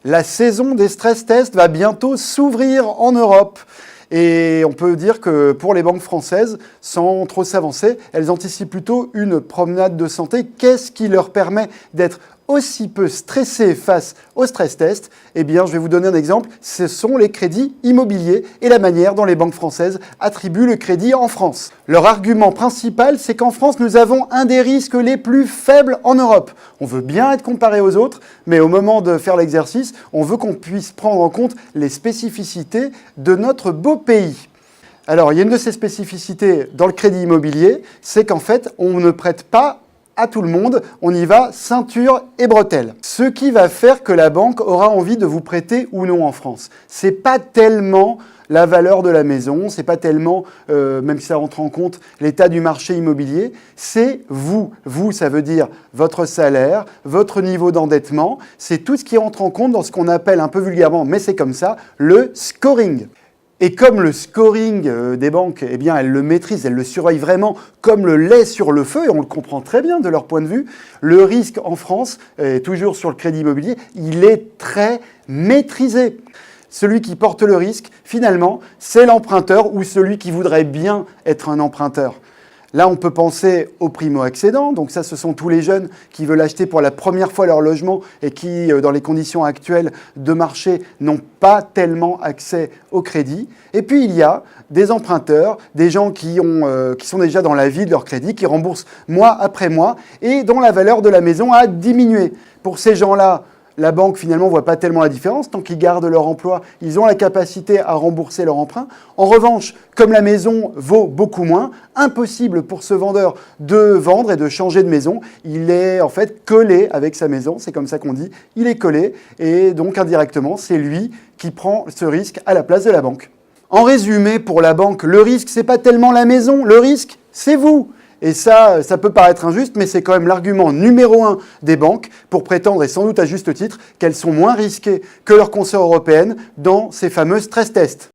La saison des stress tests va bientôt s'ouvrir en Europe. Et on peut dire que pour les banques françaises, sans trop s'avancer, elles anticipent plutôt une promenade de santé. Qu'est-ce qui leur permet d'être aussi peu stressés face au stress test? Eh bien, je vais vous donner un exemple. Ce sont les crédits immobiliers et la manière dont les banques françaises attribuent le crédit en France. Leur argument principal, c'est qu'en France, nous avons un des risques les plus faibles en Europe. On veut bien être comparé aux autres, mais au moment de faire l'exercice, on veut qu'on puisse prendre en compte les spécificités de notre beau pays. Alors, il y a une de ces spécificités dans le crédit immobilier, c'est qu'en fait, on ne prête pas à tout le monde, on y va ceinture et bretelles. Ce qui va faire que la banque aura envie de vous prêter ou non en France. C'est pas tellement la valeur de la maison, c'est pas tellement, même si ça rentre en compte, l'état du marché immobilier, c'est vous. Vous, ça veut dire votre salaire, votre niveau d'endettement, c'est tout ce qui rentre en compte dans ce qu'on appelle un peu vulgairement, mais c'est comme ça, le scoring. Et comme le scoring des banques, eh bien, elles le maîtrisent, elles le surveillent vraiment comme le lait sur le feu, et on le comprend très bien de leur point de vue, le risque en France, toujours sur le crédit immobilier, il est très maîtrisé. Celui qui porte le risque, finalement, c'est l'emprunteur ou celui qui voudrait bien être un emprunteur. Là, on peut penser aux primo-accédants. Donc ça, ce sont tous les jeunes qui veulent acheter pour la première fois leur logement et qui, dans les conditions actuelles de marché, n'ont pas tellement accès au crédit. Et puis, il y a des emprunteurs, des gens qui sont déjà dans la vie de leur crédit, qui remboursent mois après mois et dont la valeur de la maison a diminué. Pour ces gens-là, la banque, finalement, ne voit pas tellement la différence. Tant qu'ils gardent leur emploi, ils ont la capacité à rembourser leur emprunt. En revanche, comme la maison vaut beaucoup moins, impossible pour ce vendeur de vendre et de changer de maison. Il est en fait collé avec sa maison, c'est comme ça qu'on dit. Il est collé et donc indirectement, c'est lui qui prend ce risque à la place de la banque. En résumé, pour la banque, le risque, ce n'est pas tellement la maison. Le risque, c'est vous. Et ça peut paraître injuste, mais c'est quand même l'argument numéro 1 des banques pour prétendre, et sans doute à juste titre, qu'elles sont moins risquées que leurs consoeurs européennes dans ces fameux stress tests.